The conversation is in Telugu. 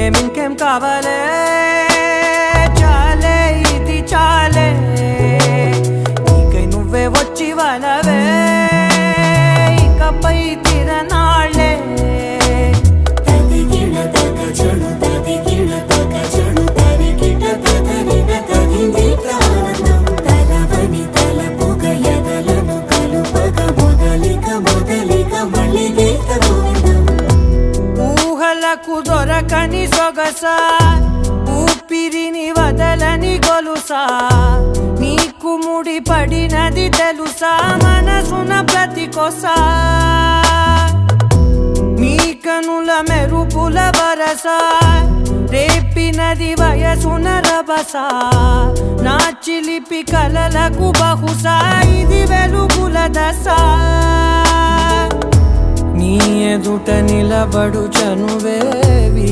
ఇంకేం కావాలే చాలే ఇది చాలే నీకై నువ్వే వచ్చి వలవే ఇకపై తిరనాళ్ళే ఊహలకు దొరకని సొగసా ఊపిరిని వదలని గొలుసా నీకు ముడి పడినది తెలుసా మనసున ప్రతి కొసా నీ కనుల మెరుపుల వరసా రేపినది వయసున రభసా నా చిలిపి కలలకు బహుశా ఇది వెలుగుల దశ నీ ఎదుట నిలబడు చనువేవి